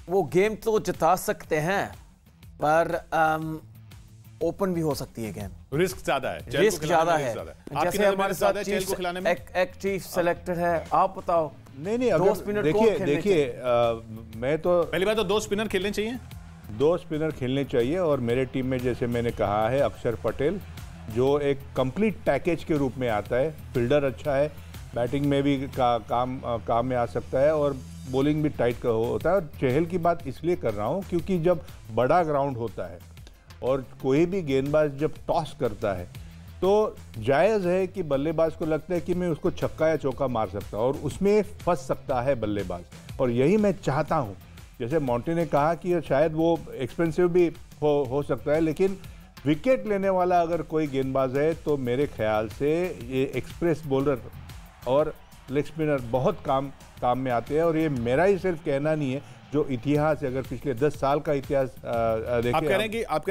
Speaker 14: वो गेम तो जिता सकते हैं, पर ओपन भी हो सकती है गेम।
Speaker 1: रिस्क ज्यादा है,
Speaker 14: रिस्क ज्यादा है।
Speaker 1: जैसे हमारे साथ चेल को खिलाने में
Speaker 14: एक चीफ सेलेक्टर है, आप बताओ।
Speaker 5: नहीं दो स्पिनर देखिए मैं तो
Speaker 1: पहली बात तो 2 स्पिनर खेलने चाहिए,
Speaker 5: 2 स्पिनर खेलने चाहिए। और मेरे टीम में जैसे मैंने कहा है अक्षर पटेल जो एक कंप्लीट पैकेज के रूप में आता है, फील्डर अच्छा है, बैटिंग में भी काम में आ सकता है और बॉलिंग भी टाइट होता है। और चहल की बात इसलिए कर रहा हूँ क्योंकि जब बड़ा ग्राउंड होता है और कोई भी गेंदबाज जब टॉस करता है तो जायज़ है कि बल्लेबाज को लगता है कि मैं उसको छक्का या चौका मार सकता हूँ और उसमें फंस सकता है बल्लेबाज, और यही मैं चाहता हूँ। जैसे मॉन्टी ने कहा कि शायद वो एक्सपेंसिव भी हो सकता है, लेकिन विकेट लेने वाला अगर कोई गेंदबाज है तो मेरे ख्याल से ये एक्सप्रेस बॉलर और लेग स्पिनर बहुत काम में आते हैं। और ये मेरा ही सिर्फ कहना नहीं है, जो इतिहास है, अगर पिछले 10 साल का इतिहास देखें।
Speaker 1: आप कह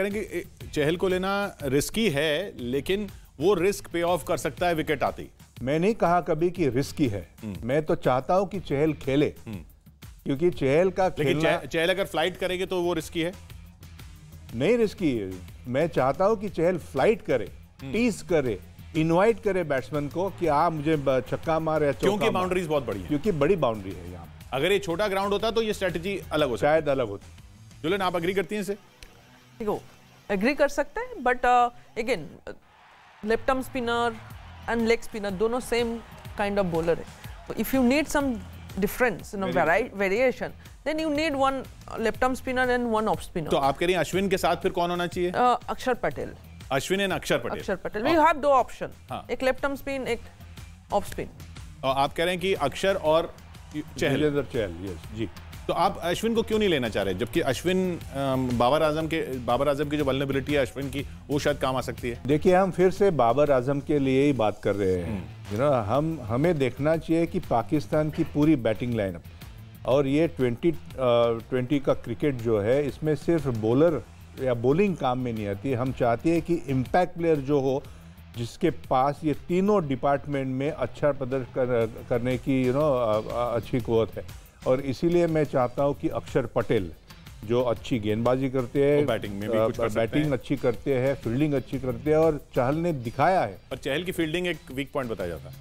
Speaker 1: रहे हैं कि चहल को लेना रिस्की है, लेकिन वो रिस्क पे ऑफ कर सकता है विकेट आती।
Speaker 5: मैं नहीं कहा कभी कि रिस्की है, मैं तो चाहता हूं कि चहल खेले, क्योंकि चहल का खेलना,
Speaker 1: चहल अगर फ्लाइट करेंगे तो वो रिस्की है।
Speaker 5: नहीं रिस्की है, मैं चाहता हूं कि चहल फ्लाइट करे, टीज करे, इनवाइट करे बैट्समैन को कि आप मुझे छक्का मार या चौका,
Speaker 1: क्योंकि बाउंड्रीज बहुत बड़ी है,
Speaker 5: क्योंकि बड़ी बाउंड्री है यहाँ।
Speaker 1: अगर ये छोटा ग्राउंड होता तो ये स्ट्रेटजी अलग हो,
Speaker 5: शायद अलग होती।
Speaker 1: जुलन आप एग्री करती हैं इसे?
Speaker 6: देखो एग्री कर सकते हैं, but again left arm spinner and leg spinner दोनों सेम काइंड ऑफ बॉलर है, तो if you need some difference, variation, then you need one left arm spinner and one off spinner.
Speaker 1: तो आप कह रही हैं अश्विन के साथ फिर कौन होना चाहिए?
Speaker 6: अक्षर पटेल।
Speaker 1: अश्विन एंड अक्षर पटेल।
Speaker 6: वी हैव 2 ऑप्शन, एक लेफ्ट आर्म स्पिन, एक ऑफ स्पिन।
Speaker 1: और आप कह रहे हैं कि अक्षर और चहल,
Speaker 5: यस जी।
Speaker 1: तो आप अश्विन को क्यों नहीं लेना चाह रहे? जबकि अश्विन बाबर आजम की जो वल्नरेबिलिटी है अश्विन की, वो शायद काम आ सकती है।
Speaker 5: देखिए हम फिर से बाबर आजम के लिए ही बात कर रहे हैं। हमें देखना चाहिए कि पाकिस्तान की पूरी बैटिंग लाइनअप और ये 2020 का क्रिकेट जो है, इसमें सिर्फ बॉलर या बॉलिंग काम में नहीं आती। हम चाहते हैं कि इम्पैक्ट प्लेयर जो हो, जिसके पास ये तीनों डिपार्टमेंट में अच्छा प्रदर्शन करने की अच्छी कुव्वत है। और इसीलिए मैं चाहता हूं कि अक्षर पटेल जो अच्छी गेंदबाजी करते हैं,
Speaker 1: बैटिंग में भी कुछ कर सकते हैं,
Speaker 5: बैटिंग अच्छी करते हैं, फील्डिंग अच्छी करते हैं, और चहल ने दिखाया है।
Speaker 1: और चहल की फील्डिंग एक वीक पॉइंट बताया जाता है।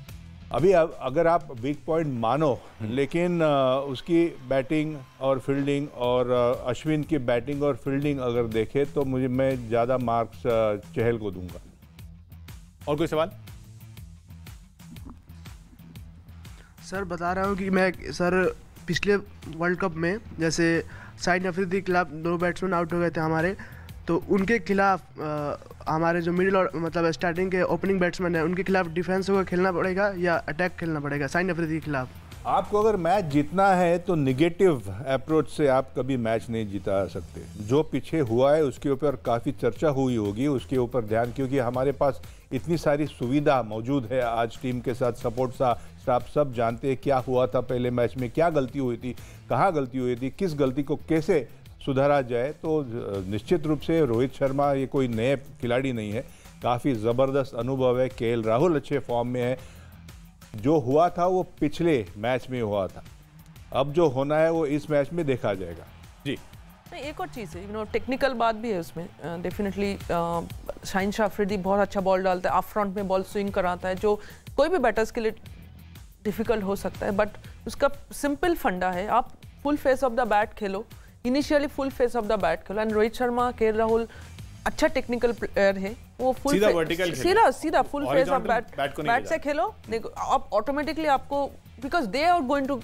Speaker 5: अभी अगर आप वीक पॉइंट मानो, लेकिन उसकी बैटिंग और फील्डिंग और अश्विन की बैटिंग और फील्डिंग अगर देखें तो मैं ज़्यादा मार्क्स चहल को दूंगा।
Speaker 1: और कोई सवाल?
Speaker 18: सर बता रहा हूँ कि मैं पिछले वर्ल्ड कप में जैसे साइड अफरीदी के खिलाफ 2 बैट्समैन आउट हो गए थे हमारे, तो उनके खिलाफ हमारे जो मिडिल और मतलब स्टार्टिंग के ओपनिंग बैट्समैन है, उनके खिलाफ डिफेंस होकर खेलना पड़ेगा या अटैक खेलना पड़ेगा साइड अफरीदी के खिलाफ?
Speaker 5: आपको अगर मैच जीतना है तो निगेटिव अप्रोच से आप कभी मैच नहीं जीता सकते। जो पीछे हुआ है उसके ऊपर काफ़ी चर्चा हुई होगी, उसके ऊपर ध्यान, क्योंकि हमारे पास इतनी सारी सुविधा मौजूद है आज टीम के साथ, सपोर्ट स्टाफ सब जानते हैं क्या हुआ था पहले मैच में, क्या गलती हुई थी, कहाँ गलती हुई थी, किस गलती को कैसे सुधारा जाए। तो निश्चित रूप से रोहित शर्मा ये कोई नए खिलाड़ी नहीं है, काफ़ी ज़बरदस्त अनुभव है। केएल राहुल अच्छे फॉर्म में है। जो हुआ था वो पिछले मैच में हुआ था, अब जो होना है वो इस मैच में देखा जाएगा।
Speaker 1: जी
Speaker 6: एक और चीज़ है, टेक्निकल बात भी है उसमें। डेफिनेटली शाहीन शाह अफरीदी बहुत अच्छा बॉल डालता है, अप फ्रंट में बॉल स्विंग कराता है, जो कोई भी बैटर्स के लिए डिफिकल्ट हो सकता है, बट उसका सिंपल फंडा है, आप full face of the bat खेलो, initially full face of the bat खेलो। एंड रोहित शर्मा, केएल राहुल अच्छा टेक्निकल प्लेयर है, वो फुल सीधा फुल फेस ऑफ बैट से खेलो, देखो आप ऑटोमेटिकली आपको, because they are going to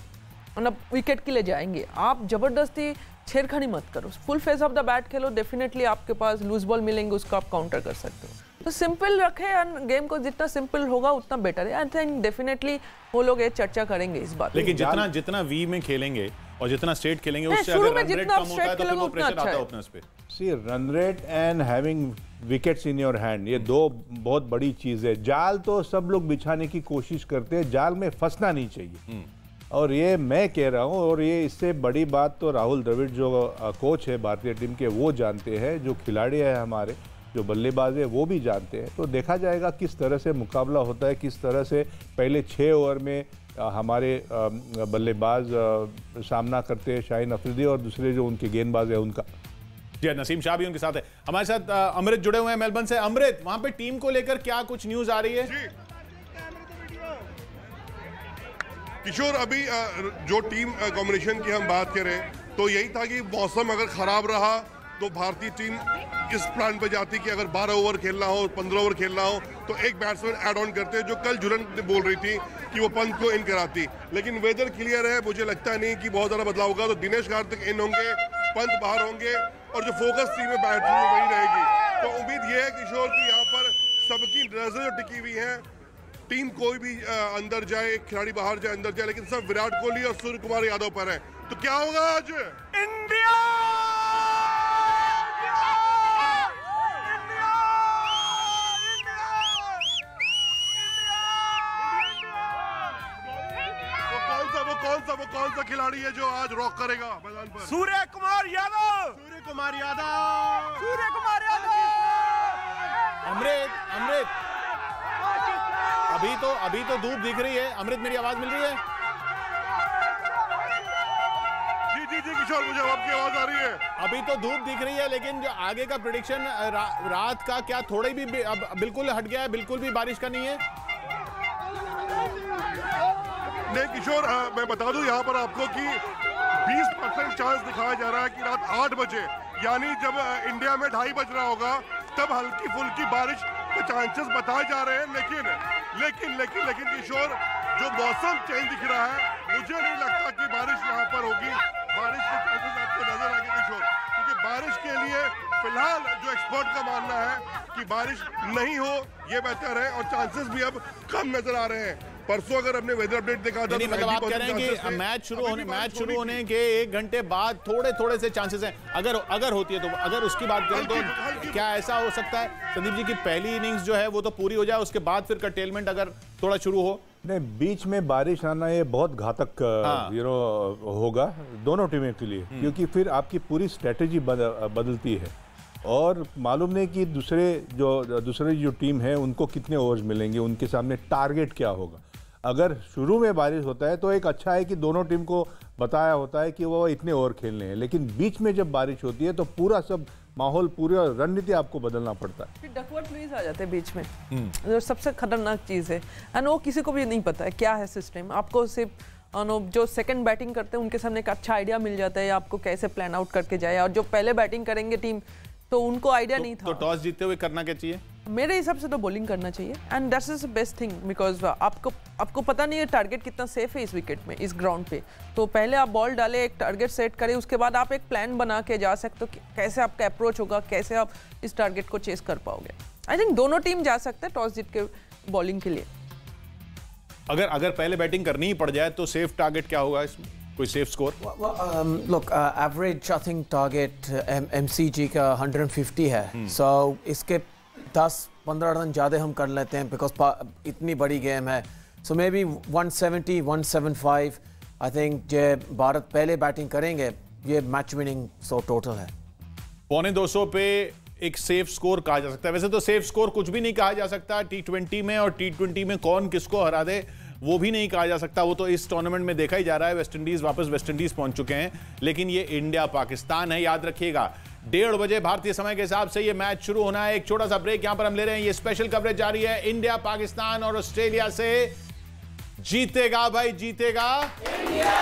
Speaker 6: मतलब विकेट के लिए जाएंगे। आप जबरदस्ती छेड़खानी मत करो, full face of the bat खेलो, डेफिनेटली आपके पास लूज बॉल मिलेंगे, उसको आप काउंटर कर सकते हो। तो सिंपल रखे और गेम को जितना सिंपल होगा उतना बेटर है। आई थिंक डेफिनेटली वो लोग ये चर्चा करेंगे इस बात।
Speaker 1: लेकिन जितना वी में खेलेंगे और जितना स्ट्रेट खेलेंगे उससे अगर रन रेट कम होता है तो फिर वो प्रेशर आता है ओपनर्स पे।
Speaker 5: See run rate and having wickets in your hand, ये दो बहुत बड़ी चीज है। जाल तो सब लोग बिछाने की कोशिश करते हैं, जाल में फंसना नहीं चाहिए। और ये मैं कह रहा हूँ, और ये इससे बड़ी बात तो राहुल द्रविड़ जो कोच है भारतीय टीम के वो जानते हैं, जो खिलाड़ी है हमारे जो बल्लेबाज है वो भी जानते हैं। तो देखा जाएगा किस तरह से मुकाबला होता है, किस तरह से पहले 6 ओवर में हमारे बल्लेबाज सामना करते हैं, शाहीन अफरीदी और दूसरे जो उनके गेंदबाज है उनका।
Speaker 1: जी नसीम शाह भी उनके साथ है। हमारे साथ अमृत जुड़े हुए हैं मेलबर्न से। अमृत, वहां पे टीम को लेकर क्या कुछ न्यूज आ रही है?
Speaker 2: किशोर, अभी जो टीम कॉम्बिनेशन की हम बात करें तो यही था कि मौसम अगर खराब रहा तो भारतीय टीम इस प्लान पे जाती कि अगर 12 ओवर खेलना हो, 15 ओवर खेलना हो तो एक बैट्समैन ऐड ऑन करते, जो कल जुरन बोल रही थी कि वो पंत को इन कराती। लेकिन वेदर क्लियर है, मुझे लगता नहीं कि बहुत ज़्यादा बदलाव होगा। तो दिनेश कार्तिक इन होंगे, पंत बाहर होंगे और जो फोकस टीम है बैटिंग में वही रहेगी। तो उम्मीद ये है किशोर कि यहाँ पर सबकी नजर जो टिकी हुई है, टीम कोई भी अंदर जाए, खिलाड़ी बाहर जाए, अंदर जाए, लेकिन सब विराट कोहली और सूर्य कुमार यादव पर है। तो क्या होगा आज? इंडिया! वो कौन सा खिलाड़ी है जो आज रॉक करेगा मैदान पर?
Speaker 13: सूर्य कुमार यादव। सूर्य कुमार यादव। सूर्य कुमार यादव।
Speaker 1: अमृत, अभी तो धूप दिख रही है। अमृत, मेरी आवाज मिल रही है?
Speaker 2: जी किशोर, मुझे आपकी आवाज आ रही है।
Speaker 1: अभी तो धूप दिख रही है, लेकिन जो आगे का प्रेडिक्शन रात का क्या थोड़ी भी बिल्कुल हट गया है, बिल्कुल भी बारिश का नहीं है?
Speaker 2: नहीं किशोर, मैं बता दूं यहाँ पर आपको कि 20% चांस दिखाया जा रहा है कि रात 8 बजे, यानी जब इंडिया में 2:30 बज रहा होगा, तब हल्की फुल्की बारिश के चांसेस बताए जा रहे हैं। लेकिन किशोर, जो मौसम चेंज दिख रहा है, मुझे नहीं लगता कि बारिश यहाँ पर होगी। बारिश के चांसेस आपको नजर आएंगे किशोर, क्योंकि बारिश के लिए फिलहाल जो एक्सपर्ट का मानना है कि बारिश नहीं हो ये बेहतर है, और चांसेस भी अब कम नजर आ रहे हैं। परसों अगर हमने वेदर अपडेट देखा था,
Speaker 1: मतलब आप कह रहे हैं कि मैच शुरू होने के 1 घंटे बाद थोड़े से चांसेस हैं, अगर होती है तो। अगर उसकी बात करें तो क्या ऐसा हो सकता है संदीप जी की पहली इनिंग्स जो है वो तो पूरी हो जाए, उसके बाद फिर कर्टेलमेंट अगर थोड़ा शुरू हो?
Speaker 5: नहीं, बीच में बारिश आना ये बहुत घातक होगा दोनों टीमों के लिए, क्योंकि फिर आपकी पूरी स्ट्रेटेजी बदलती है। और मालूम नहीं कि दूसरे जो टीम है उनको कितने ओवर्स मिलेंगे, उनके सामने टारगेट क्या होगा। अगर शुरू में बारिश होता है तो एक अच्छा है कि दोनों टीम को बताया होता है कि वो इतने ओवर खेलने हैं, लेकिन बीच में जब बारिश होती है तो पूरा सब माहौल, पूरा रणनीति आपको बदलना पड़ता है।
Speaker 6: फिर डकवर्थ लुईस आ जाते हैं बीच में, जो सबसे खतरनाक चीज़ है। एंड वो किसी को भी नहीं पता है क्या है सिस्टम। आपको सिर्फ जो सेकंड बैटिंग करते हैं उनके सामने एक अच्छा आइडिया मिल जाता है आपको कैसे प्लान आउट करके जाए, और जो पहले बैटिंग करेंगे टीम तो उनको आइडिया नहीं था।
Speaker 1: तो टॉस जीतते हुए करना क्या चाहिए?
Speaker 6: मेरे हिसाब से तो बॉलिंग करना चाहिए, and that's is the best thing, because आपको पता नहीं है टारगेट कितना सेफ है इस विकेट में, इस ग्राउंड पे। तो पहले आप बॉल डालें, एक टारगेट सेट करें, उसके बाद आप एक प्लान बना के जा सकते हो कैसे आपका अप्रोच होगा, कैसे आप इस टारगेट को चेस कर पाओगे। आई थिंक दोनों टीम जा सकते हैं टॉस जीत के बॉलिंग के लिए।
Speaker 1: अगर पहले बैटिंग करनी ही पड़ जाए तो सेफ टारगेट क्या होगा इसमें? कोई safe score?
Speaker 14: Look, average I think target MCG का 150 है, so इसके 10-15 रन ज़्यादा हम कर लेते हैं, बिकॉज इतनी बड़ी गेम है। सो मे बी 170, 175 आई थिंक जो भारत पहले बैटिंग करेंगे ये मैच विनिंग टोटल है।
Speaker 1: 250 पे एक सेफ स्कोर कहा जा सकता है। वैसे तो सेफ स्कोर कुछ भी नहीं कहा जा सकता T20 में, और T20 में कौन किसको हरा दे वो भी नहीं कहा जा सकता। वो तो इस टूर्नामेंट में देखा ही जा रहा है। वेस्ट इंडीज वापस वेस्ट इंडीज पहुंच चुके हैं, लेकिन ये इंडिया पाकिस्तान है, याद रखिएगा। 1:30 बजे भारतीय समय के हिसाब से ये मैच शुरू होना है। एक छोटा सा ब्रेक यहां पर हम ले रहे हैं। ये स्पेशल कवरेज जारी है इंडिया, पाकिस्तान और ऑस्ट्रेलिया से। जीतेगा भाई, जीतेगा इंडिया।